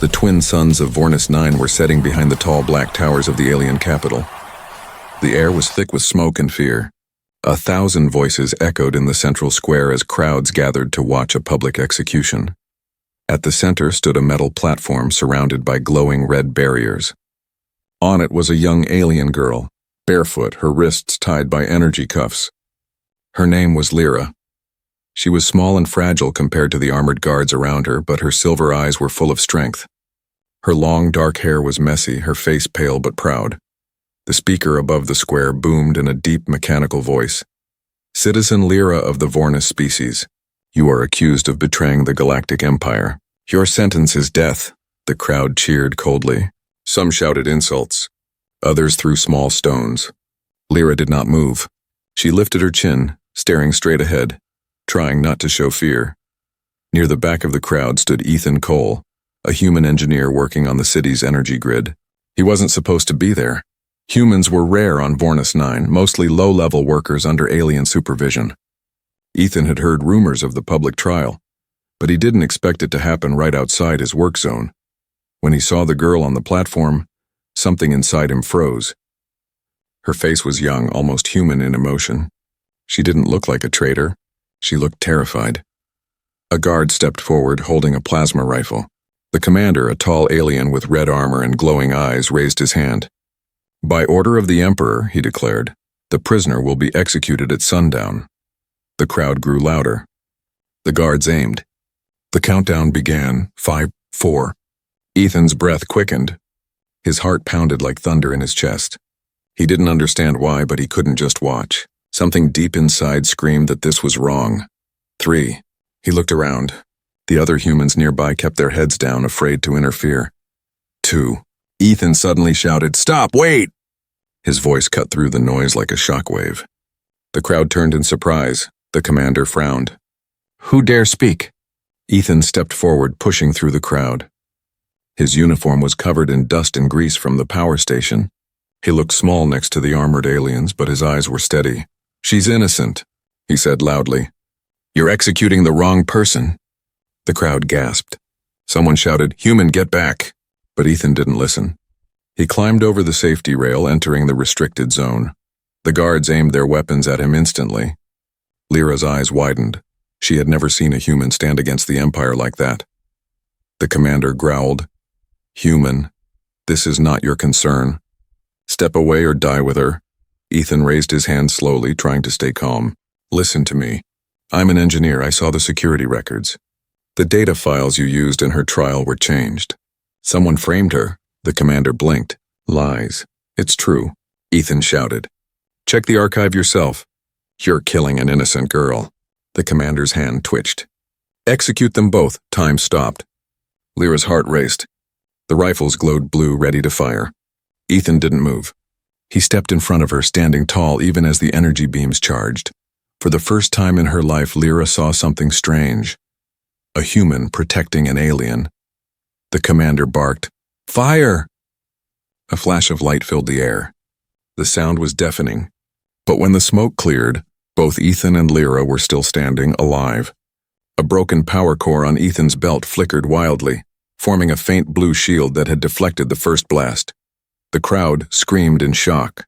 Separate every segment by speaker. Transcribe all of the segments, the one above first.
Speaker 1: The twin suns of Vornis 9 were setting behind the tall black towers of the alien capital. The air was thick with smoke and fear. 1,000 voices echoed in the central square as crowds gathered to watch a public execution. At the center stood a metal platform surrounded by glowing red barriers. On it was a young alien girl, barefoot, her wrists tied by energy cuffs. Her name was Lyra. She was small and fragile compared to the armored guards around her, but her silver eyes were full of strength. Her long, dark hair was messy, her face pale but proud. The speaker above the square boomed in a deep, mechanical voice. "Citizen Lyra of the Vornis species, you are accused of betraying the Galactic Empire. Your sentence is death." The crowd cheered coldly. Some shouted insults. Others threw small stones. Lyra did not move. She lifted her chin, staring straight ahead, trying not to show fear. Near the back of the crowd stood Ethan Cole, a human engineer working on the city's energy grid. He wasn't supposed to be there. Humans were rare on Vornis 9, mostly low-level workers under alien supervision. Ethan had heard rumors of the public trial, but he didn't expect it to happen right outside his work zone. When he saw the girl on the platform, something inside him froze. Her face was young, almost human in emotion. She didn't look like a traitor. She looked terrified. A guard stepped forward, holding a plasma rifle. The commander, a tall alien with red armor and glowing eyes, raised his hand. "By order of the Emperor," he declared, "the prisoner will be executed at sundown." The crowd grew louder. The guards aimed. The countdown began. 5, 4. Ethan's breath quickened. His heart pounded like thunder in his chest. He didn't understand why, but he couldn't just watch. Something deep inside screamed that this was wrong. 3. He looked around. The other humans nearby kept their heads down, afraid to interfere. 2. Ethan suddenly shouted, "Stop, wait!" His voice cut through the noise like a shockwave. The crowd turned in surprise. The commander frowned. "Who dare speak?" Ethan stepped forward, pushing through the crowd. His uniform was covered in dust and grease from the power station. He looked small next to the armored aliens, but his eyes were steady. "She's innocent," he said loudly. "You're executing the wrong person." The crowd gasped. Someone shouted, "Human, get back!" But Ethan didn't listen. He climbed over the safety rail, entering the restricted zone. The guards aimed their weapons at him instantly. Lyra's eyes widened. She had never seen a human stand against the Empire like that. The commander growled, "Human, this is not your concern. Step away or die with her." Ethan raised his hand slowly, trying to stay calm. "Listen to me. I'm an engineer. I saw the security records. The data files you used in her trial were changed. Someone framed her." The commander blinked. "Lies. It's true," Ethan shouted. "Check the archive yourself. You're killing an innocent girl." The commander's hand twitched. "Execute them both." Time stopped. Lyra's heart raced. The rifles glowed blue, ready to fire. Ethan didn't move. He stepped in front of her, standing tall even as the energy beams charged. For the first time in her life, Lyra saw something strange. A human protecting an alien. The commander barked, "Fire!" A flash of light filled the air. The sound was deafening. But when the smoke cleared, both Ethan and Lyra were still standing, alive. A broken power core on Ethan's belt flickered wildly, forming a faint blue shield that had deflected the first blast. The crowd screamed in shock.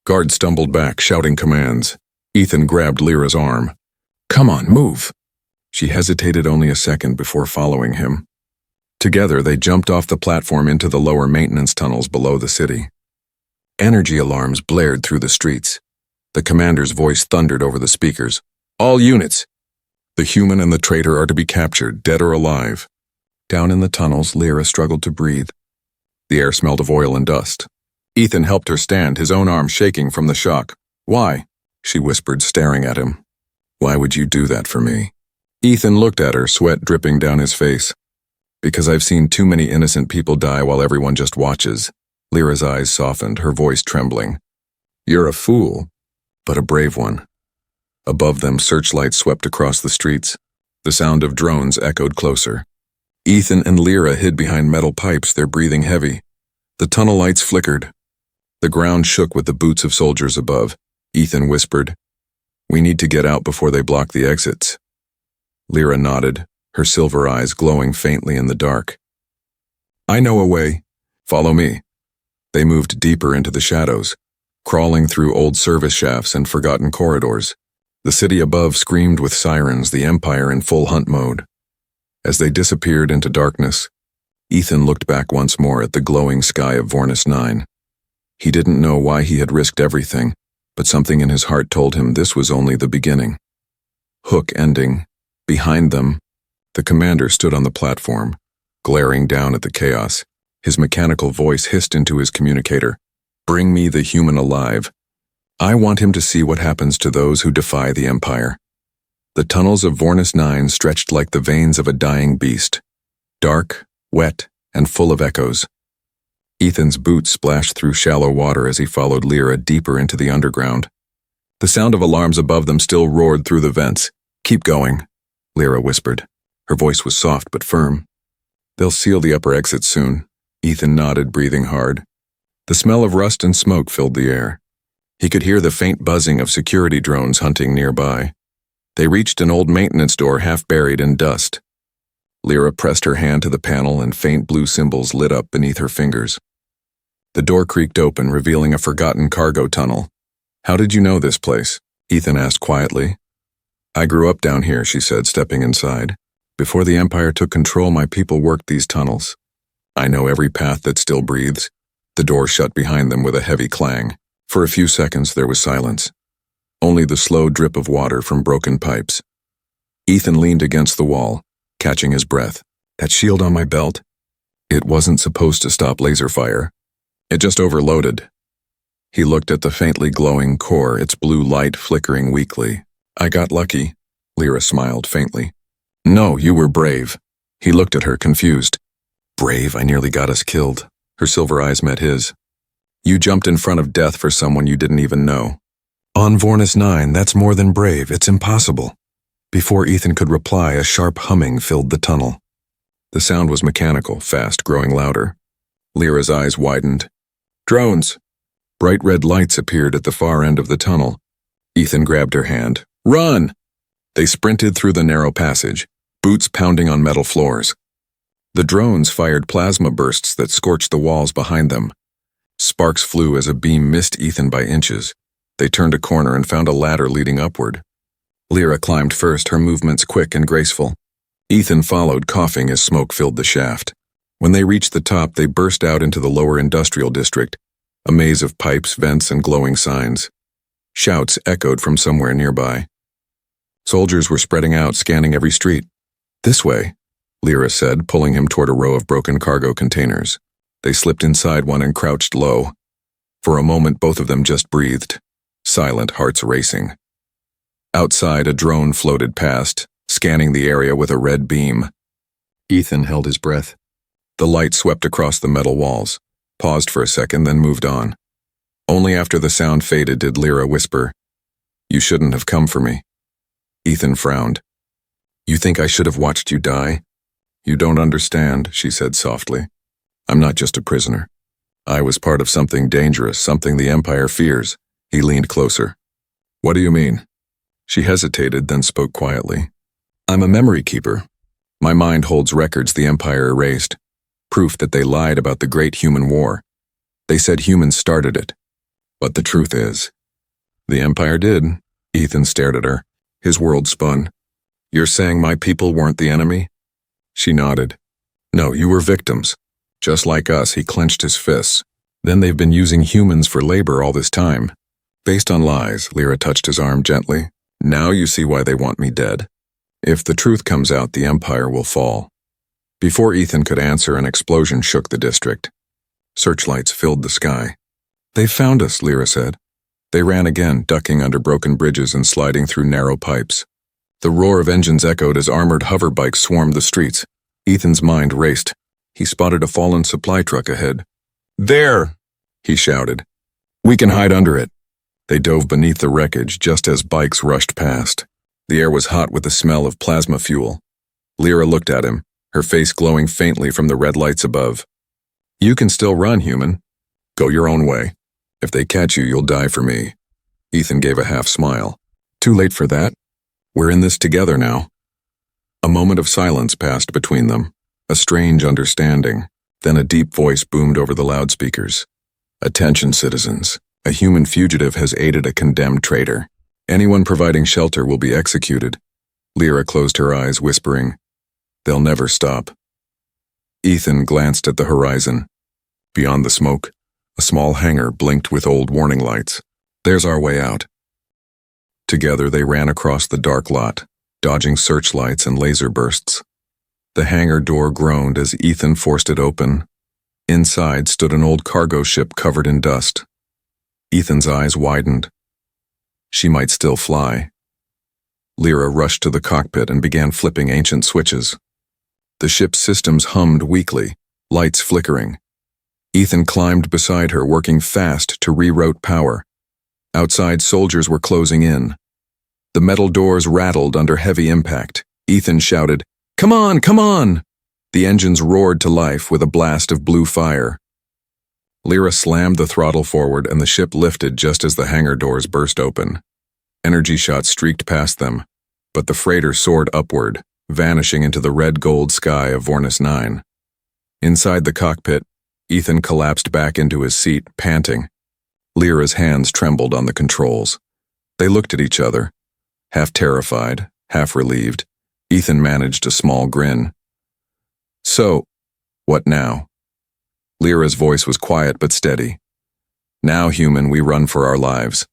Speaker 1: Guards stumbled back, shouting commands. Ethan grabbed Lyra's arm. "Come on, move!" She hesitated only a second before following him. Together, they jumped off the platform into the lower maintenance tunnels below the city. Energy alarms blared through the streets. The commander's voice thundered over the speakers. "All units! The human and the traitor are to be captured, dead or alive." Down in the tunnels, Lyra struggled to breathe. The air smelled of oil and dust. Ethan helped her stand, his own arm shaking from the shock. "Why?" she whispered, staring at him. "Why would you do that for me?" Ethan looked at her, sweat dripping down his face. "Because I've seen too many innocent people die while everyone just watches." Lyra's eyes softened, her voice trembling. "You're a fool, but a brave one." Above them, searchlights swept across the streets. The sound of drones echoed closer. Ethan and Lyra hid behind metal pipes, their breathing heavy. The tunnel lights flickered. The ground shook with the boots of soldiers above. Ethan whispered, "We need to get out before they block the exits." Lyra nodded, her silver eyes glowing faintly in the dark. I know a way. Follow me. They moved deeper into the shadows, crawling through old service shafts and forgotten corridors. The city above screamed with sirens, the Empire in full hunt mode. As they disappeared into darkness, Ethan looked back once more at the glowing sky of Vornis 9. He didn't know why he had risked everything, but something in his heart told him this was only the beginning. Hook ending. Behind them, the commander stood on the platform, glaring down at the chaos. His mechanical voice hissed into his communicator. Bring me the human alive. I want him to see what happens to those who defy the Empire. The tunnels of Vornis 9 stretched like the veins of a dying beast. Dark, wet, and full of echoes. Ethan's boots splashed through shallow water as he followed Lyra deeper into the underground. The sound of alarms above them still roared through the vents. Keep going, Lyra whispered. Her voice was soft but firm. They'll seal the upper exit soon. Ethan nodded, breathing hard. The smell of rust and smoke filled the air. He could hear the faint buzzing of security drones hunting nearby. They reached an old maintenance door half buried in dust. Lyra pressed her hand to the panel and faint blue symbols lit up beneath her fingers. The door creaked open, revealing a forgotten cargo tunnel. How did you know this place? Ethan asked quietly. I grew up down here, she said, stepping inside. Before the Empire took control, my people worked these tunnels. I know every path that still breathes. The door shut behind them with a heavy clang. For a few seconds there was silence. Only the slow drip of water from broken pipes. Ethan leaned against the wall, catching his breath. That shield on my belt? It wasn't supposed to stop laser fire. It just overloaded. He looked at the faintly glowing core, its blue light flickering weakly. I got lucky. Lyra smiled faintly. No, you were brave. He looked at her, confused. Brave? I nearly got us killed. Her silver eyes met his. You jumped in front of death for someone you didn't even know. On Vornis 9, that's more than brave. It's impossible. Before Ethan could reply, a sharp humming filled the tunnel. The sound was mechanical, fast, growing louder. Lyra's eyes widened. Drones! Bright red lights appeared at the far end of the tunnel. Ethan grabbed her hand. Run! They sprinted through the narrow passage, boots pounding on metal floors. The drones fired plasma bursts that scorched the walls behind them. Sparks flew as a beam missed Ethan by inches. They turned a corner and found a ladder leading upward. Lyra climbed first, her movements quick and graceful. Ethan followed, coughing as smoke filled the shaft. When they reached the top, they burst out into the lower industrial district, a maze of pipes, vents, and glowing signs. Shouts echoed from somewhere nearby. Soldiers were spreading out, scanning every street. This way, Lyra said, pulling him toward a row of broken cargo containers. They slipped inside one and crouched low. For a moment, both of them just breathed, silent, hearts racing. Outside, a drone floated past, scanning the area with a red beam. Ethan held his breath. The light swept across the metal walls, paused for a second, then moved on. Only after the sound faded did Lyra whisper, You shouldn't have come for me. Ethan frowned. You think I should have watched you die? You don't understand, she said softly. I'm not just a prisoner. I was part of something dangerous, something the Empire fears. He leaned closer. What do you mean? She hesitated, then spoke quietly. I'm a memory keeper. My mind holds records the Empire erased. Proof that they lied about the Great Human War. They said humans started it. But the truth is, the Empire did. Ethan stared at her. His world spun. You're saying my people weren't the enemy? She nodded. No, you were victims. Just like us, he clenched his fists. Then they've been using humans for labor all this time. Based on lies, Lyra touched his arm gently. Now you see why they want me dead. If the truth comes out, the Empire will fall. Before Ethan could answer, an explosion shook the district. Searchlights filled the sky. They found us, Lyra said. They ran again, ducking under broken bridges and sliding through narrow pipes. The roar of engines echoed as armored hover bikes swarmed the streets. Ethan's mind raced. He spotted a fallen supply truck ahead. There! He shouted. We can hide under it. They dove beneath the wreckage just as bikes rushed past. The air was hot with the smell of plasma fuel. Lyra looked at him, her face glowing faintly from the red lights above. You can still run, human. Go your own way. If they catch you, you'll die for me. Ethan gave a half smile. Too late for that. We're in this together now. A moment of silence passed between them, a strange understanding. Then a deep voice boomed over the loudspeakers. "Attention, citizens. A human fugitive has aided a condemned traitor. Anyone providing shelter will be executed." Lyra closed her eyes, whispering, "They'll never stop." Ethan glanced at the horizon. Beyond the smoke, a small hangar blinked with old warning lights. "There's our way out." Together they ran across the dark lot, dodging searchlights and laser bursts. The hangar door groaned as Ethan forced it open. Inside stood an old cargo ship covered in dust. Ethan's eyes widened. She might still fly. Lyra rushed to the cockpit and began flipping ancient switches. The ship's systems hummed weakly, lights flickering. Ethan climbed beside her, working fast to reroute power. Outside, soldiers were closing in. The metal doors rattled under heavy impact. Ethan shouted, "Come on, come on!" The engines roared to life with a blast of blue fire. Lyra slammed the throttle forward and the ship lifted just as the hangar doors burst open. Energy shots streaked past them, but the freighter soared upward, vanishing into the red-gold sky of Vornis 9. Inside the cockpit, Ethan collapsed back into his seat, panting. Lyra's hands trembled on the controls. They looked at each other, half terrified, half relieved. Ethan managed a small grin. "So, what now?" Lyra's voice was quiet but steady. "Now, human, we run for our lives."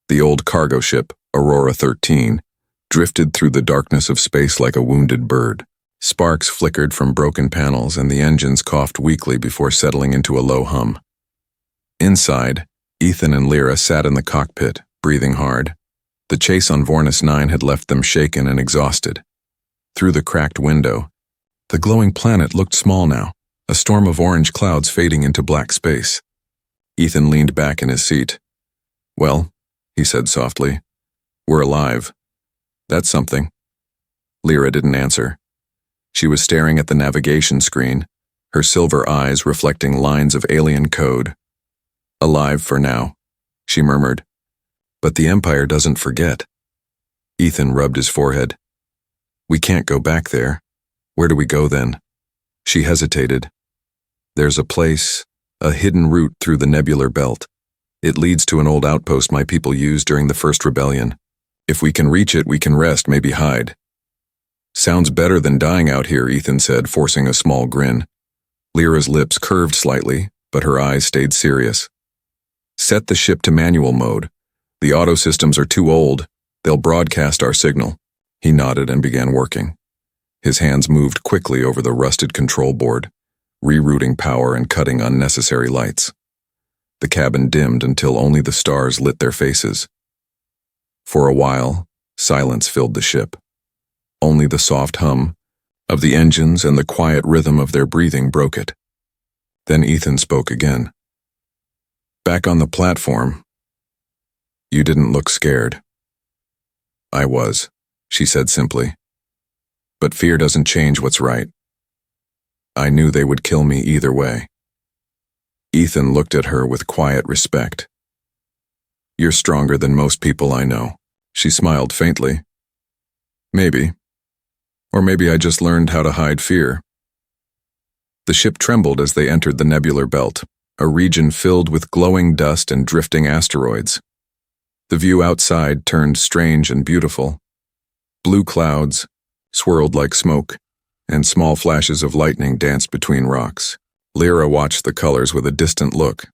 Speaker 1: The old cargo ship, Aurora 13, drifted through the darkness of space like a wounded bird. Sparks flickered from broken panels and the engines coughed weakly before settling into a low hum. Inside, Ethan and Lyra sat in the cockpit, breathing hard. The chase on Vornis 9 had left them shaken and exhausted. Through the cracked window, the glowing planet looked small now, a storm of orange clouds fading into black space. Ethan leaned back in his seat. "Well," he said softly, "we're alive. That's something." Lyra didn't answer. She was staring at the navigation screen, her silver eyes reflecting lines of alien code. "Alive for now," she murmured. "But the Empire doesn't forget." Ethan rubbed his forehead. "We can't go back there. Where do we go then?" She hesitated. "There's a place, a hidden route through the nebular belt. It leads to an old outpost my people used during the first rebellion. If we can reach it, we can rest, maybe hide." "Sounds better than dying out here," Ethan said, forcing a small grin. Lyra's lips curved slightly, but her eyes stayed serious. "Set the ship to manual mode. The auto systems are too old. They'll broadcast our signal." He nodded and began working. His hands moved quickly over the rusted control board, rerouting power and cutting unnecessary lights. The cabin dimmed until only the stars lit their faces. For a while, silence filled the ship. Only the soft hum of the engines and the quiet rhythm of their breathing broke it. Then Ethan spoke again. "Back on the platform, you didn't look scared." "I was," she said simply. "But fear doesn't change what's right. I knew they would kill me either way." Ethan looked at her with quiet respect. "You're stronger than most people I know." She smiled faintly. "Maybe. Or maybe I just learned how to hide fear." The ship trembled as they entered the nebular belt, a region filled with glowing dust and drifting asteroids. The view outside turned strange and beautiful. Blue clouds swirled like smoke, and small flashes of lightning danced between rocks. Lyra watched the colors with a distant look.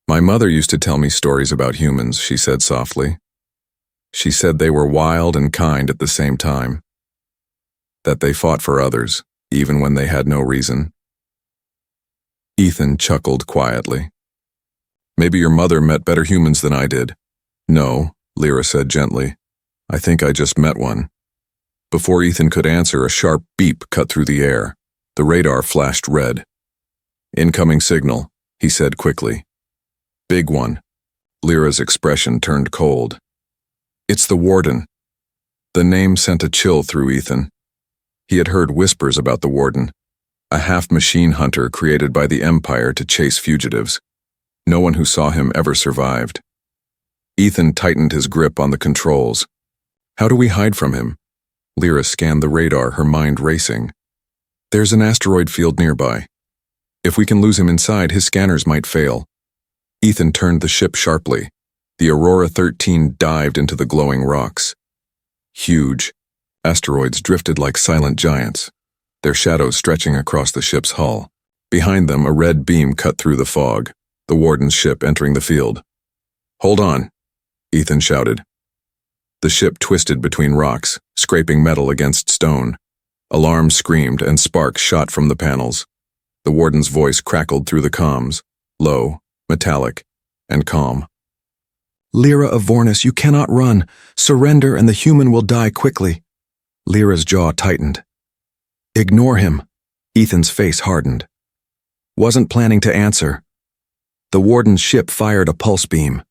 Speaker 1: "My mother used to tell me stories about humans," she said softly. "She said they were wild and kind at the same time. That they fought for others, even when they had no reason." Ethan chuckled quietly. "Maybe your mother met better humans than I did." "No," Lyra said gently. "I think I just met one." Before Ethan could answer, a sharp beep cut through the air. The radar flashed red. "Incoming signal," he said quickly. "Big one." Lyra's expression turned cold. "It's the Warden." The name sent a chill through Ethan. He had heard whispers about the Warden, a half-machine hunter created by the Empire to chase fugitives. No one who saw him ever survived. Ethan tightened his grip on the controls. "How do we hide from him?" Lyra scanned the radar, her mind racing. "There's an asteroid field nearby," If we can lose him inside, his scanners might fail. Ethan turned the ship sharply. The Aurora 13 dived into the glowing rocks. Huge asteroids drifted like silent giants, their shadows stretching across the ship's hull. Behind them, a red beam cut through the fog, the warden's ship entering the field. "Hold on," Ethan shouted. The ship twisted between rocks, scraping metal against stone. Alarms screamed and sparks shot from the panels. The warden's voice crackled through the comms, low, metallic, and calm. "Lyra of Vornis, you cannot run. Surrender and the human will die quickly." Lyra's jaw tightened. "Ignore him." Ethan's face hardened. Wasn't planning to answer. The warden's ship fired a pulse beam.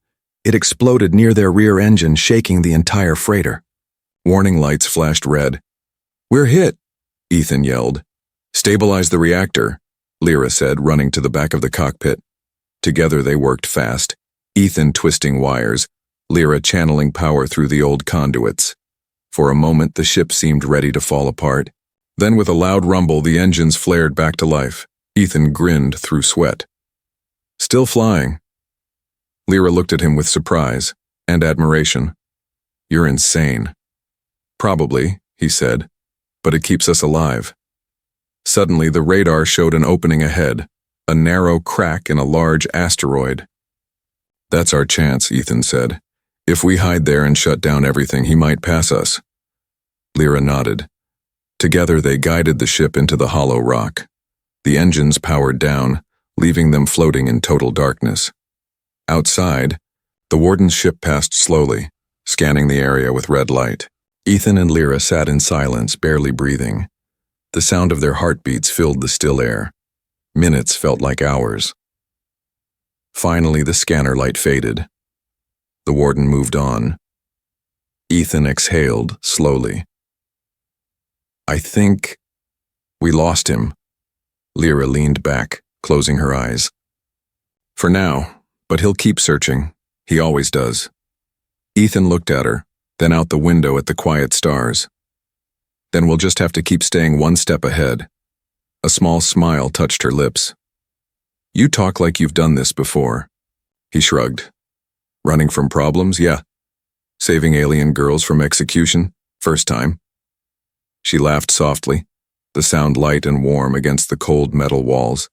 Speaker 1: It exploded near their rear engine, shaking the entire freighter. Warning lights flashed red. "We're hit," Ethan yelled. "Stabilize the reactor," Lyra said, running to the back of the cockpit. Together they worked fast, Ethan twisting wires, Lyra channeling power through the old conduits. For a moment the ship seemed ready to fall apart. Then with a loud rumble the engines flared back to life. Ethan grinned through sweat. "Still flying." Lyra looked at him with surprise and admiration. "You're insane." "Probably," he said, "but it keeps us alive." Suddenly the radar showed an opening ahead, a narrow crack in a large asteroid. "That's our chance," Ethan said. "If we hide there and shut down everything, he might pass us." Lyra nodded. Together they guided the ship into the hollow rock. The engines powered down, leaving them floating in total darkness. Outside, the warden's ship passed slowly, scanning the area with red light. Ethan and Lyra sat in silence, barely breathing. The sound of their heartbeats filled the still air. Minutes felt like hours. Finally, the scanner light faded. The warden moved on. Ethan exhaled slowly. "I think we lost him." Lyra leaned back, closing her eyes. "For now, but he'll keep searching. He always does." Ethan looked at her, then out the window at the quiet stars. "Then we'll just have to keep staying one step ahead." A small smile touched her lips. "You talk like you've done this before." He shrugged. "Running from problems? Yeah. Saving alien girls from execution? First time." She laughed softly, the sound light and warm against the cold metal walls.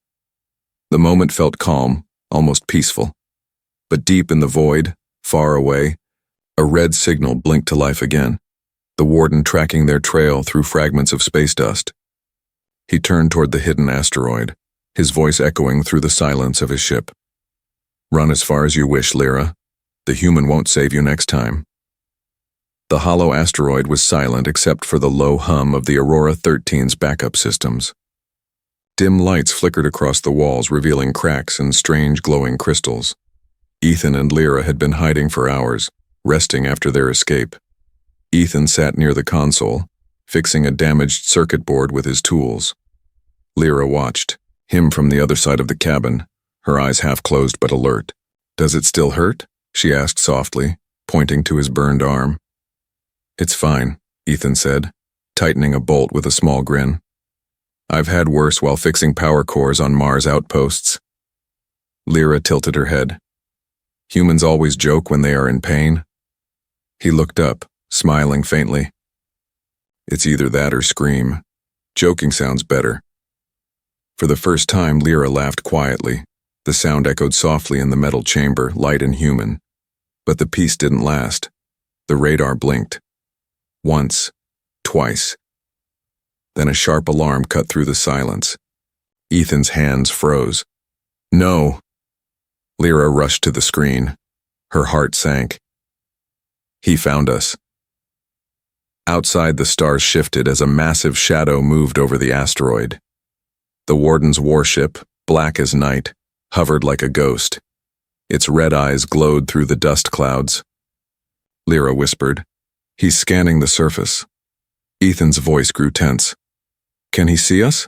Speaker 1: The moment felt calm, almost peaceful. But deep in the void, far away, a red signal blinked to life again, the warden tracking their trail through fragments of space dust. He turned toward the hidden asteroid, his voice echoing through the silence of his ship. "Run as far as you wish, Lyra. The human won't save you next time." The hollow asteroid was silent except for the low hum of the Aurora 13's backup systems. Dim lights flickered across the walls, revealing cracks and strange glowing crystals. Ethan and Lyra had been hiding for hours, resting after their escape. Ethan sat near the console, fixing a damaged circuit board with his tools. Lyra watched, him from the other side of the cabin, her eyes half closed but alert. "Does it still hurt?" she asked softly, pointing to his burned arm. "It's fine," Ethan said, tightening a bolt with a small grin. "I've had worse while fixing power cores on Mars outposts." Lyra tilted her head. "Humans always joke when they are in pain." He looked up, smiling faintly. "It's either that or scream. Joking sounds better." For the first time, Lyra laughed quietly. The sound echoed softly in the metal chamber, light and human. But the peace didn't last. The radar blinked. Once, twice. Then a sharp alarm cut through the silence. Ethan's hands froze. "No!" Lyra rushed to the screen. Her heart sank. "He found us." Outside, the stars shifted as a massive shadow moved over the asteroid. The warden's warship, black as night, hovered like a ghost. Its red eyes glowed through the dust clouds. Lyra whispered, "He's scanning the surface." Ethan's voice grew tense. "Can he see us?"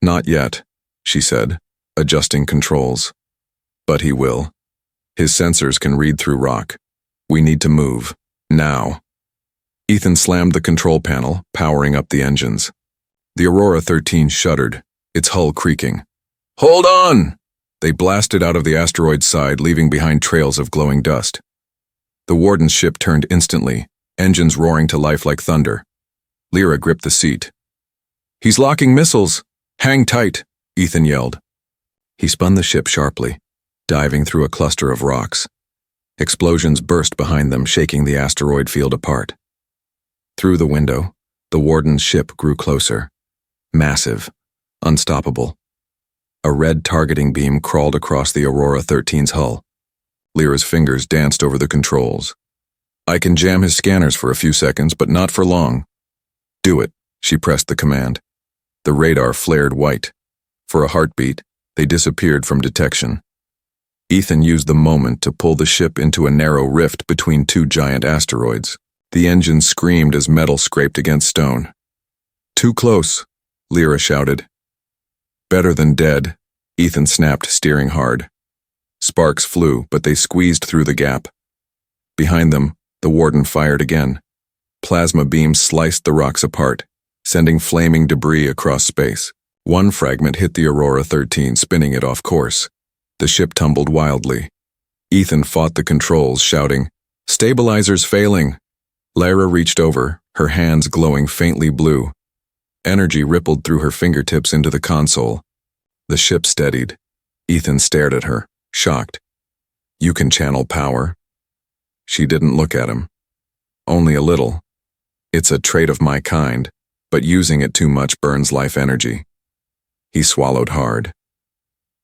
Speaker 1: "Not yet," she said, adjusting controls. "But he will. His sensors can read through rock. We need to move. Now." Ethan slammed the control panel, powering up the engines. The Aurora 13 shuddered, its hull creaking. Hold on! They blasted out of the asteroid's side, leaving behind trails of glowing dust. The warden's ship turned instantly, engines roaring to life like thunder. Lyra gripped the seat. He's locking missiles! Hang tight, Ethan yelled. He spun the ship sharply, diving through a cluster of rocks. Explosions burst behind them, shaking the asteroid field apart. Through the window, the warden's ship grew closer. Massive, unstoppable. A red targeting beam crawled across the Aurora 13's hull. Lyra's fingers danced over the controls. I can jam his scanners for a few seconds, but not for long. Do it, she pressed the command. The radar flared white. For a heartbeat, they disappeared from detection. Ethan used the moment to pull the ship into a narrow rift between two giant asteroids. The engine screamed as metal scraped against stone. Too close, Lyra shouted. Better than dead, Ethan snapped, steering hard. Sparks flew, but they squeezed through the gap. Behind them, the warden fired again. Plasma beams sliced the rocks apart, sending flaming debris across space. One fragment hit the Aurora 13, spinning it off course. The ship tumbled wildly. Ethan fought the controls, shouting, "Stabilizers failing!" Lyra reached over, her hands glowing faintly blue. Energy rippled through her fingertips into the console. The ship steadied. Ethan stared at her, shocked. "You can channel power?" She didn't look at him. "Only a little. It's a trait of my kind, but using it too much burns life energy." He swallowed hard.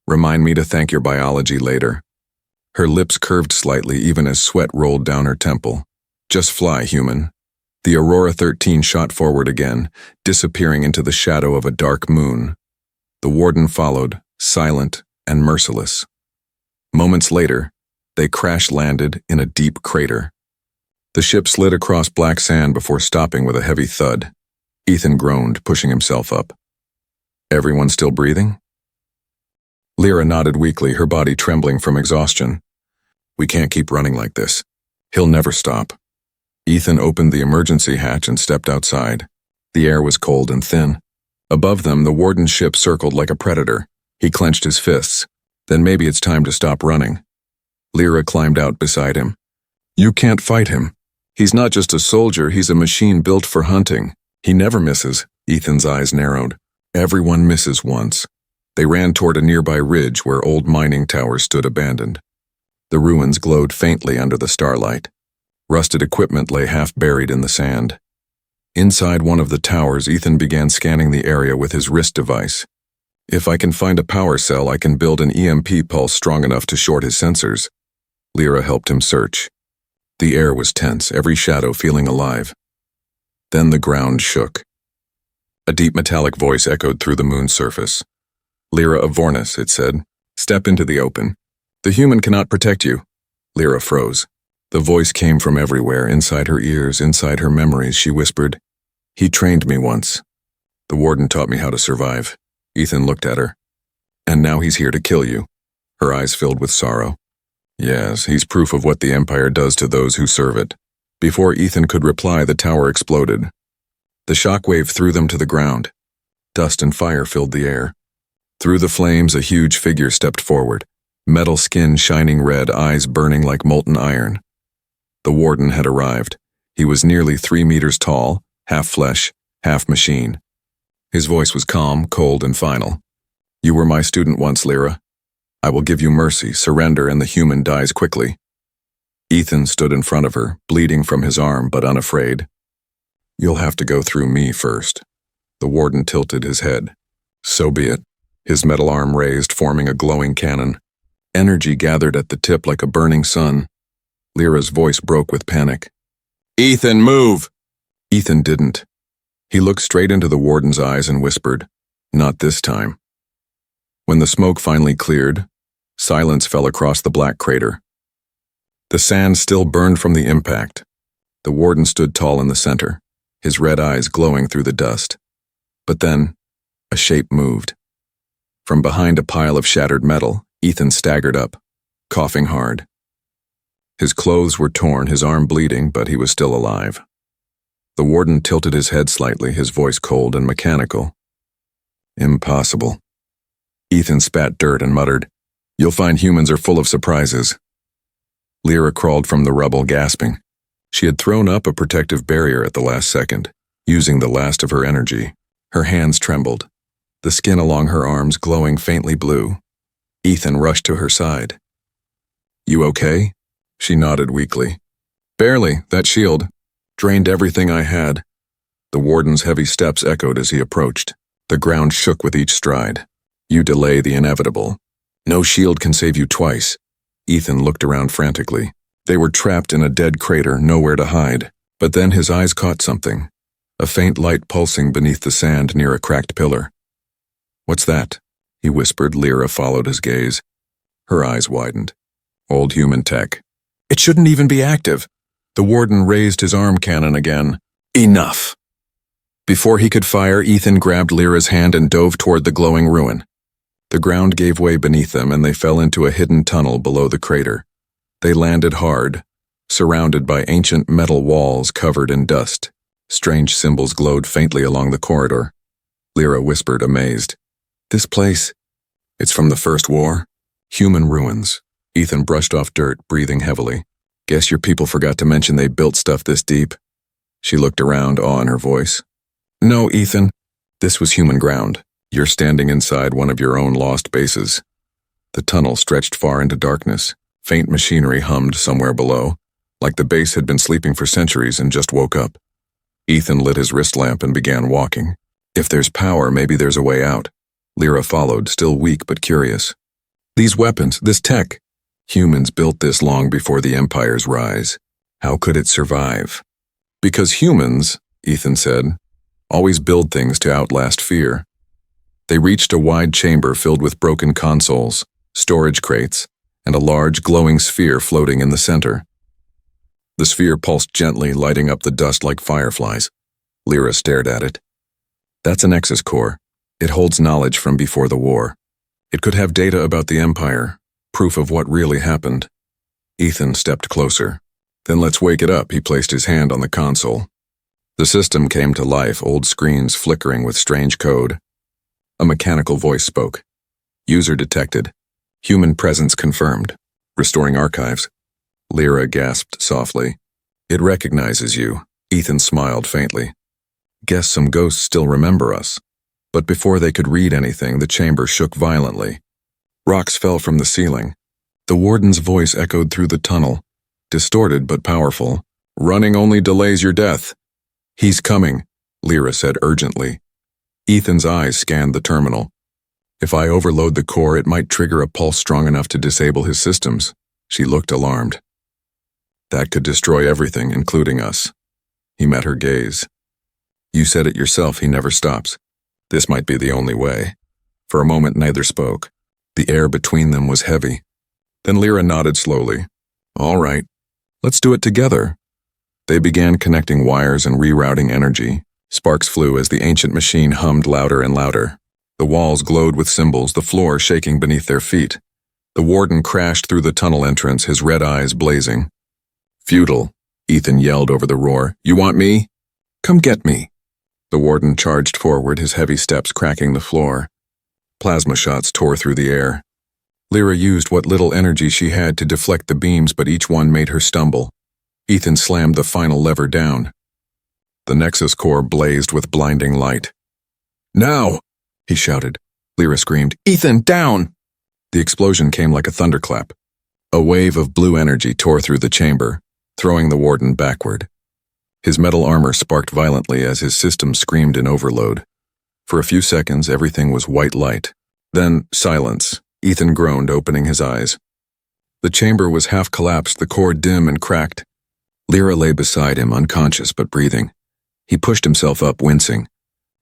Speaker 1: "Remind me to thank your biology later." Her lips curved slightly even as sweat rolled down her temple. "Just fly, human." The Aurora 13 shot forward again, disappearing into the shadow of a dark moon. The warden followed, silent and merciless. Moments later, they crash-landed in a deep crater. The ship slid across black sand before stopping with a heavy thud. Ethan groaned, pushing himself up. "Everyone still breathing?" Lyra nodded weakly, her body trembling from exhaustion. "We can't keep running like this. He'll never stop." Ethan opened the emergency hatch and stepped outside. The air was cold and thin. Above them, the warden's ship circled like a predator. He clenched his fists. "Then maybe it's time to stop running." Lyra climbed out beside him. "You can't fight him. He's not just a soldier, he's a machine built for hunting. He never misses." Ethan's eyes narrowed. "Everyone misses once." They ran toward a nearby ridge where old mining towers stood abandoned. The ruins glowed faintly under the starlight. Rusted equipment lay half buried in the sand. Inside one of the towers, Ethan began scanning the area with his wrist device. "If I can find a power cell, I can build an EMP pulse strong enough to short his sensors." Lyra helped him search. The air was tense, every shadow feeling alive. Then the ground shook. A deep metallic voice echoed through the moon's surface. "Lyra of Vornis," it said. "Step into the open. The human cannot protect you." Lyra froze. The voice came from everywhere, inside her ears, inside her memories. She whispered, "He trained me once. The warden taught me how to survive." Ethan looked at her. "And now he's here to kill you." Her eyes filled with sorrow. "Yes, he's proof of what the Empire does to those who serve it." Before Ethan could reply, the tower exploded. The shockwave threw them to the ground. Dust and fire filled the air. Through the flames, a huge figure stepped forward, metal skin shining red, eyes burning like molten iron. The warden had arrived. He was nearly 3 meters tall, half flesh, half machine. His voice was calm, cold, and final. "You were my student once, Lyra. I will give you mercy, surrender, and the human dies quickly." Ethan stood in front of her, bleeding from his arm, but unafraid. "You'll have to go through me first." The warden tilted his head. "So be it." His metal arm raised, forming a glowing cannon. Energy gathered at the tip like a burning sun. Lyra's voice broke with panic. "Ethan, move!" Ethan didn't. He looked straight into the warden's eyes and whispered, "Not this time." When the smoke finally cleared, silence fell across the black crater. The sand still burned from the impact. The warden stood tall in the center, his red eyes glowing through the dust. But then, a shape moved. From behind a pile of shattered metal, Ethan staggered up, coughing hard. His clothes were torn, his arm bleeding, but he was still alive. The warden tilted his head slightly, his voice cold and mechanical. "Impossible." Ethan spat dirt and muttered, "You'll find humans are full of surprises." Lyra crawled from the rubble, gasping. She had thrown up a protective barrier at the last second, using the last of her energy. Her hands trembled, the skin along her arms glowing faintly blue. Ethan rushed to her side. "You okay?" She nodded weakly. "Barely. That shield drained everything I had." The warden's heavy steps echoed as he approached. The ground shook with each stride. "You delay the inevitable. No shield can save you twice." Ethan looked around frantically. They were trapped in a dead crater, nowhere to hide. But then his eyes caught something, a faint light pulsing beneath the sand near a cracked pillar. "What's that?" he whispered. Lyra followed his gaze. Her eyes widened. "Old human tech. It shouldn't even be active." The warden raised his arm cannon again. "Enough!" Before he could fire, Ethan grabbed Lyra's hand and dove toward the glowing ruin. The ground gave way beneath them and they fell into a hidden tunnel below the crater. They landed hard, surrounded by ancient metal walls covered in dust. Strange symbols glowed faintly along the corridor. Lyra whispered, amazed, "This place, it's from the First War? Human ruins." Ethan brushed off dirt, breathing heavily. "Guess your people forgot to mention they built stuff this deep." She looked around, awe in her voice. "No, Ethan, this was human ground. You're standing inside one of your own lost bases." The tunnel stretched far into darkness. Faint machinery hummed somewhere below, like the base had been sleeping for centuries and just woke up. Ethan lit his wrist lamp and began walking. If there's power, maybe there's a way out. Lyra followed, still weak but curious. "These weapons, this tech. Humans built this long before the Empire's rise. How could it survive?" "Because humans," Ethan said, "always build things to outlast fear." They reached a wide chamber filled with broken consoles, storage crates, and a large glowing sphere floating in the center. The sphere pulsed gently, lighting up the dust like fireflies. Lyra stared at it. "That's an Nexus core. It holds knowledge from before the war. It could have data about the Empire, proof of what really happened." Ethan stepped closer. "Then let's wake it up." He placed his hand on the console. The system came to life, old screens flickering with strange code. A mechanical voice spoke. "User detected. Human presence confirmed. Restoring archives." Lyra gasped softly. "It recognizes you." Ethan smiled faintly. "Guess some ghosts still remember us." But before they could read anything, the chamber shook violently. Rocks fell from the ceiling. The warden's voice echoed through the tunnel, distorted but powerful. "Running only delays your death." "He's coming," Lyra said urgently. Ethan's eyes scanned the terminal. "If I overload the core, it might trigger a pulse strong enough to disable his systems." She looked alarmed. "That could destroy everything, including us." He met her gaze. "You said it yourself, he never stops. This might be the only way." For a moment, neither spoke. The air between them was heavy. Then Lyra nodded slowly. "All right, let's do it together." They began connecting wires and rerouting energy. Sparks flew as the ancient machine hummed louder and louder. The walls glowed with symbols, the floor shaking beneath their feet. The warden crashed through the tunnel entrance, his red eyes blazing. "Futile," Ethan yelled over the roar. "You want me? Come get me." The warden charged forward, his heavy steps cracking the floor. Plasma shots tore through the air. Lyra used what little energy she had to deflect the beams, but each one made her stumble. Ethan slammed the final lever down. The Nexus core blazed with blinding light. "Now!" he shouted. Lyra screamed, "Ethan, down!" The explosion came like a thunderclap. A wave of blue energy tore through the chamber, throwing the warden backward. His metal armor sparked violently as his system screamed in overload. For a few seconds, everything was white light. Then, silence. Ethan groaned, opening his eyes. The chamber was half collapsed, the core dim and cracked. Lyra lay beside him, unconscious but breathing. He pushed himself up, wincing.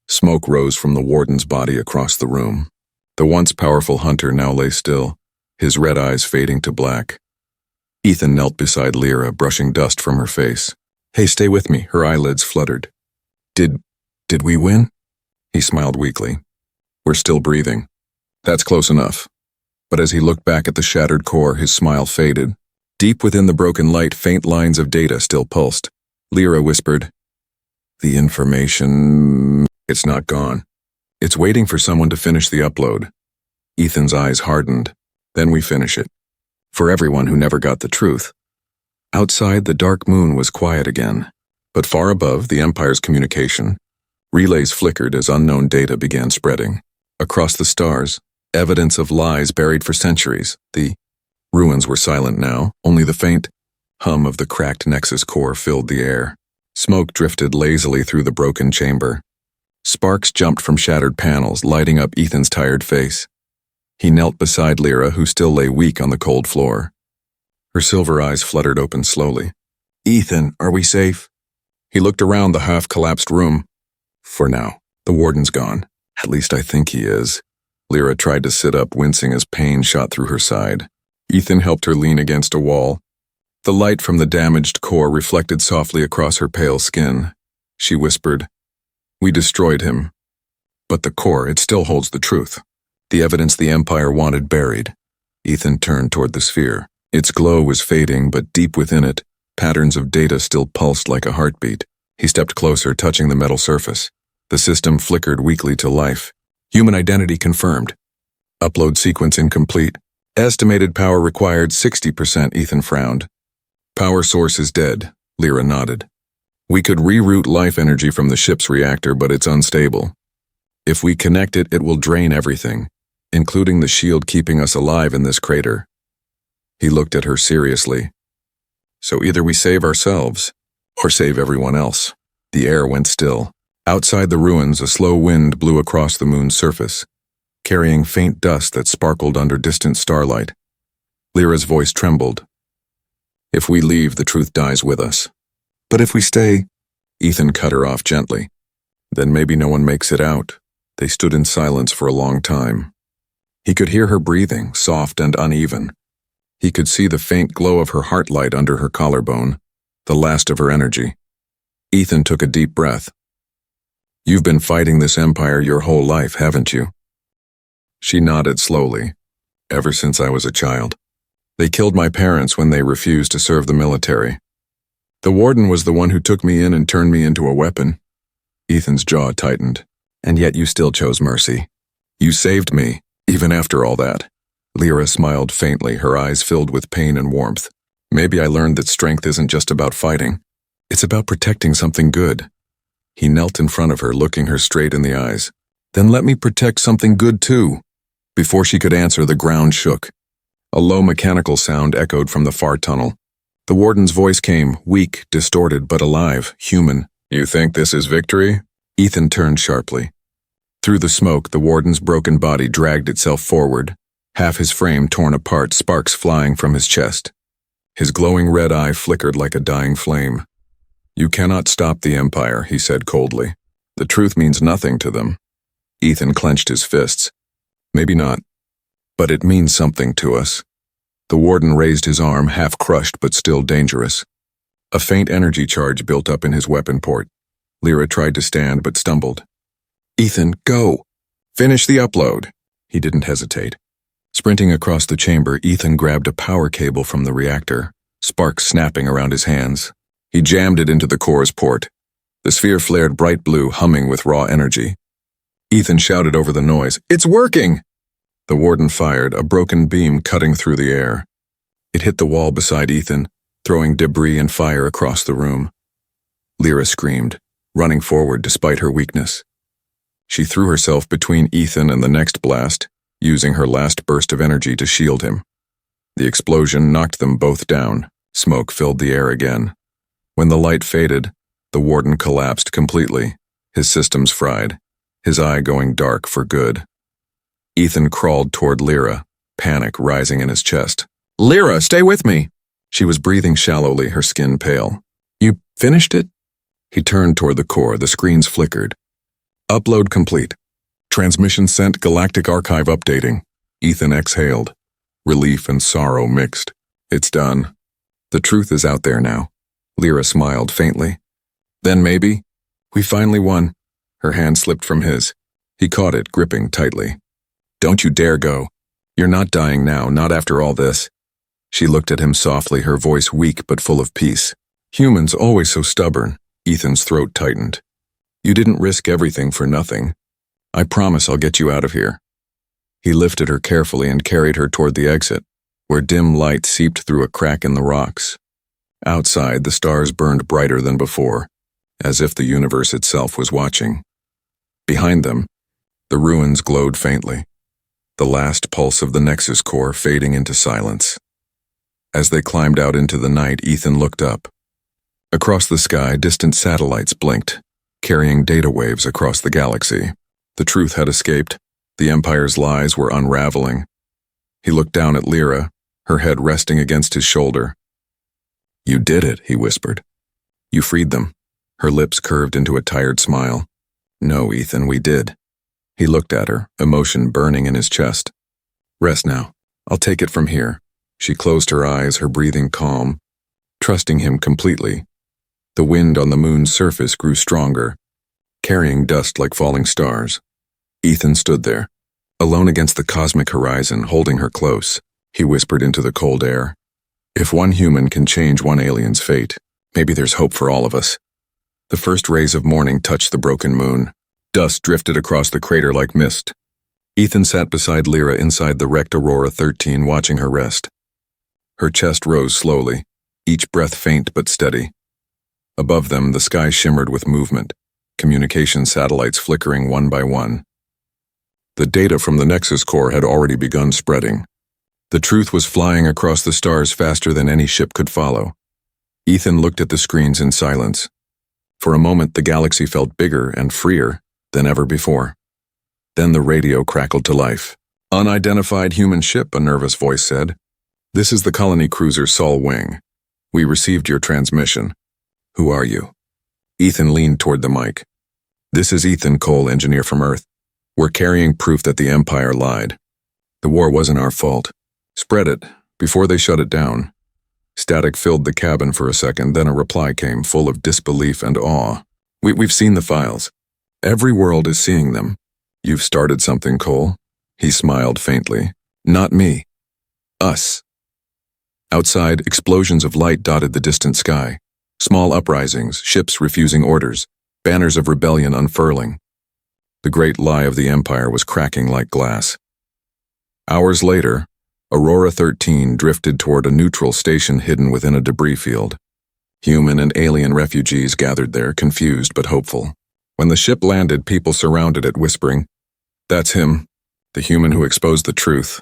Speaker 1: Smoke rose from the warden's body across the room. The once powerful hunter now lay still, his red eyes fading to black. Ethan knelt beside Lyra, brushing dust from her face. "Hey, stay with me." Her eyelids fluttered. Did we win?" He smiled weakly. "We're still breathing." "That's close enough." But as he looked back at the shattered core, his smile faded. Deep within the broken light, faint lines of data still pulsed. Lyra whispered, "The information, it's not gone. It's waiting for someone to finish the upload." Ethan's eyes hardened. Then we finish it. For everyone who never got the truth. Outside, the dark moon was quiet again, but far above the Empire's communication, relays flickered as unknown data began spreading. Across the stars, evidence of lies buried for centuries. The ruins were silent now, only the faint hum of the cracked Nexus core filled the air. Smoke drifted lazily through the broken chamber. Sparks jumped from shattered panels, lighting up Ethan's tired face. He knelt beside Lyra, who still lay weak on the cold floor. Her silver eyes fluttered open slowly. "Ethan, are we safe?" He looked around the half-collapsed room. "For now. The warden's gone. At least I think he is." Lyra tried to sit up, wincing as pain shot through her side. Ethan helped her lean against a wall. The light from the damaged core reflected softly across her pale skin. She whispered, "We destroyed him. But the core, it still holds the truth. The evidence the Empire wanted buried." Ethan turned toward the sphere. Its glow was fading, but deep within it, patterns of data still pulsed like a heartbeat. He stepped closer, touching the metal surface. The system flickered weakly to life. Human identity confirmed. Upload sequence incomplete. Estimated power required 60%, Ethan frowned. Power source is dead, Lyra nodded. We could reroute life energy from the ship's reactor, but it's unstable. If we connect it, it will drain everything, including the shield keeping us alive in this crater. He looked at her seriously. So either we save ourselves, or save everyone else. The air went still. Outside the ruins, a slow wind blew across the moon's surface, carrying faint dust that sparkled under distant starlight. Lyra's voice trembled. If we leave, the truth dies with us. But if we stay, Ethan cut her off gently. Then maybe no one makes it out. They stood in silence for a long time. He could hear her breathing, soft and uneven. He could see the faint glow of her heart light under her collarbone, the last of her energy. Ethan took a deep breath. You've been fighting this empire your whole life, haven't you? She nodded slowly. Ever since I was a child. They killed my parents when they refused to serve the military. The warden was the one who took me in and turned me into a weapon. Ethan's jaw tightened. And yet you still chose mercy. You saved me, even after all that. Lyra smiled faintly, her eyes filled with pain and warmth. Maybe I learned that strength isn't just about fighting. It's about protecting something good. He knelt in front of her, looking her straight in the eyes. Then let me protect something good too. Before she could answer, the ground shook. A low mechanical sound echoed from the far tunnel. The warden's voice came, weak, distorted, but alive, human. You think this is victory? Ethan turned sharply. Through the smoke, the warden's broken body dragged itself forward, half his frame torn apart, sparks flying from his chest. His glowing red eye flickered like a dying flame. You cannot stop the Empire, he said coldly. The truth means nothing to them. Ethan clenched his fists. Maybe not. But it means something to us. The warden raised his arm, half crushed but still dangerous. A faint energy charge built up in his weapon port. Lyra tried to stand but stumbled. Ethan, go! Finish the upload! He didn't hesitate. Sprinting across the chamber, Ethan grabbed a power cable from the reactor, sparks snapping around his hands. He jammed it into the core's port. The sphere flared bright blue, humming with raw energy. Ethan shouted over the noise, "It's working!" The warden fired, a broken beam cutting through the air. It hit the wall beside Ethan, throwing debris and fire across the room. Lyra screamed, running forward despite her weakness. She threw herself between Ethan and the next blast, using her last burst of energy to shield him. The explosion knocked them both down. Smoke filled the air again. When the light faded, the warden collapsed completely, his systems fried, his eye going dark for good. Ethan crawled toward Lyra, panic rising in his chest. Lyra, stay with me! She was breathing shallowly, her skin pale. You finished it? He turned toward the core, the screens flickered. Upload complete. Transmission sent, Galactic archive updating. Ethan exhaled. Relief and sorrow mixed. It's done. The truth is out there now. Lyra smiled faintly. Then maybe. We finally won. Her hand slipped from his. He caught it, gripping tightly. Don't you dare go. You're not dying now, not after all this. She looked at him softly, her voice weak but full of peace. Humans always so stubborn. Ethan's throat tightened. You didn't risk everything for nothing. I promise I'll get you out of here. He lifted her carefully and carried her toward the exit, where dim light seeped through a crack in the rocks. Outside, the stars burned brighter than before, as if the universe itself was watching. Behind them, the ruins glowed faintly, the last pulse of the Nexus core fading into silence. As they climbed out into the night, Ethan looked up. Across the sky, distant satellites blinked, carrying data waves across the galaxy. The truth had escaped. The Empire's lies were unraveling. He looked down at Lyra, her head resting against his shoulder. "You did it," he whispered. "You freed them." Her lips curved into a tired smile. "No, Ethan, we did." He looked at her, emotion burning in his chest. "Rest now. I'll take it from here." She closed her eyes, her breathing calm, trusting him completely. The wind on the moon's surface grew stronger, carrying dust like falling stars. Ethan stood there, alone against the cosmic horizon, holding her close. He whispered into the cold air, "If one human can change one alien's fate, maybe there's hope for all of us." The first rays of morning touched the broken moon. Dust drifted across the crater like mist. Ethan sat beside Lyra inside the wrecked Aurora 13, watching her rest. Her chest rose slowly, each breath faint but steady. Above them, the sky shimmered with movement, communication satellites flickering one by one. The data from the Nexus core had already begun spreading. The truth was flying across the stars faster than any ship could follow. Ethan looked at the screens in silence. For a moment, the galaxy felt bigger and freer than ever before. Then the radio crackled to life. "Unidentified human ship," a nervous voice said. "This is the colony cruiser Sol Wing. We received your transmission. Who are you?" Ethan leaned toward the mic. "This is Ethan Cole, engineer from Earth. We're carrying proof that the Empire lied. The war wasn't our fault. Spread it, before they shut it down." Static filled the cabin for a second, then a reply came, full of disbelief and awe. We've seen the files. Every world is seeing them. You've started something, Cole." He smiled faintly. "Not me. Us." Outside, explosions of light dotted the distant sky. Small uprisings, ships refusing orders, banners of rebellion unfurling. The great lie of the Empire was cracking like glass. Hours later, Aurora 13 drifted toward a neutral station hidden within a debris field. Human and alien refugees gathered there, confused but hopeful. When the ship landed, people surrounded it, whispering, "That's him, the human who exposed the truth."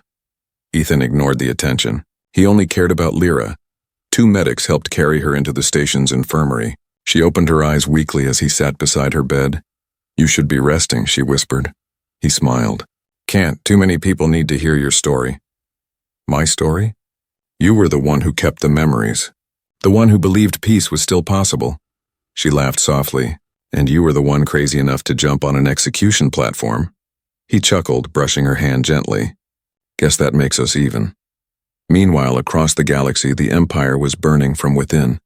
Speaker 1: Ethan ignored the attention. He only cared about Lyra. 2 medics helped carry her into the station's infirmary. She opened her eyes weakly as he sat beside her bed. "You should be resting," she whispered. He smiled. "Can't. Too many people need to hear your story." "My story?" "You were the one who kept the memories. The one who believed peace was still possible." She laughed softly. "And you were the one crazy enough to jump on an execution platform." He chuckled, brushing her hand gently. "Guess that makes us even." Meanwhile, across the galaxy, the Empire was burning from within.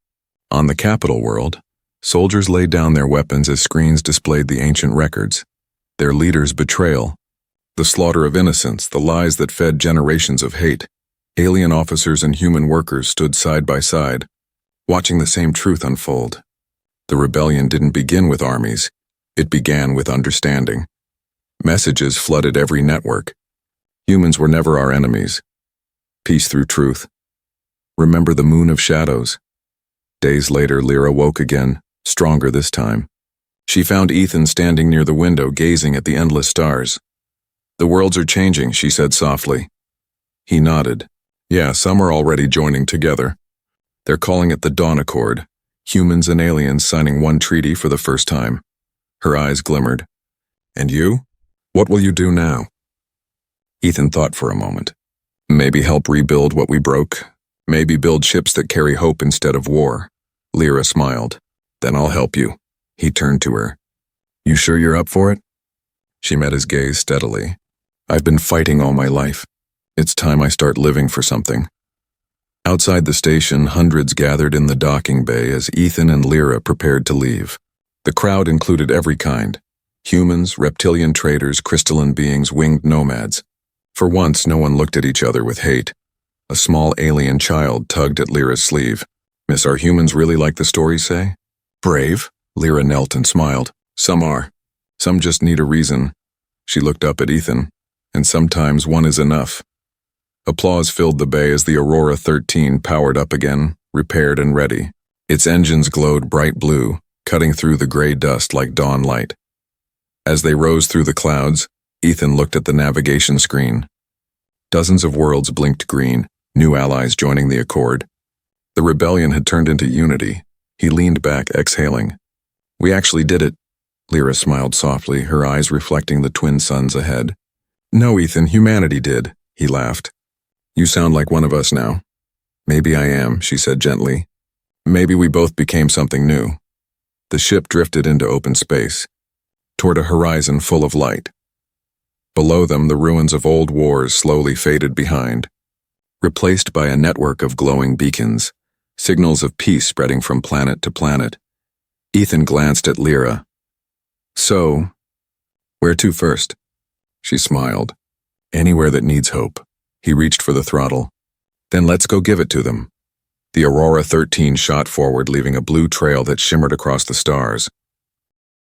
Speaker 1: On the capital world, soldiers laid down their weapons as screens displayed the ancient records. Their leaders' betrayal, the slaughter of innocents, the lies that fed generations of hate. Alien officers and human workers stood side by side, watching the same truth unfold. The rebellion didn't begin with armies. It began with understanding. Messages flooded every network. Humans were never our enemies. Peace through truth. Remember the moon of shadows. Days later, Lyra woke again, stronger this time. She found Ethan standing near the window, gazing at the endless stars. "The worlds are changing," she said softly. He nodded. "Yeah, some are already joining together. They're calling it the Dawn Accord, humans and aliens signing one treaty for the first time." Her eyes glimmered. "And you? What will you do now?" Ethan thought for a moment. "Maybe help rebuild what we broke. Maybe build ships that carry hope instead of war." Lyra smiled. "Then I'll help you." He turned to her. "You sure you're up for it?" She met his gaze steadily. "I've been fighting all my life. It's time I start living for something." Outside the station, hundreds gathered in the docking bay as Ethan and Lyra prepared to leave. The crowd included every kind: humans, reptilian traders, crystalline beings, winged nomads. For once, no one looked at each other with hate. A small alien child tugged at Lyra's sleeve. "Miss, are humans really like the stories say? Brave?" Lyra knelt and smiled. "Some are. Some just need a reason." She looked up at Ethan. and sometimes one is enough. Applause filled the bay as the Aurora 13 powered up again, repaired and ready. Its engines glowed bright blue, cutting through the gray dust like dawn light. As they rose through the clouds, Ethan looked at the navigation screen. Dozens of worlds blinked green, new allies joining the accord. The rebellion had turned into unity. He leaned back, exhaling. "We actually did it." Lyra smiled softly, her eyes reflecting the twin suns ahead. "No, Ethan, humanity did," he laughed. "You sound like one of us now." "Maybe I am," she said gently. "Maybe we both became something new." The ship drifted into open space, toward a horizon full of light. Below them, the ruins of old wars slowly faded behind, replaced by a network of glowing beacons, signals of peace spreading from planet to planet. Ethan glanced at Lyra. "So, where to first?" She smiled. "Anywhere that needs hope." He reached for the throttle. "Then let's go give it to them." The Aurora 13 shot forward, leaving a blue trail that shimmered across the stars.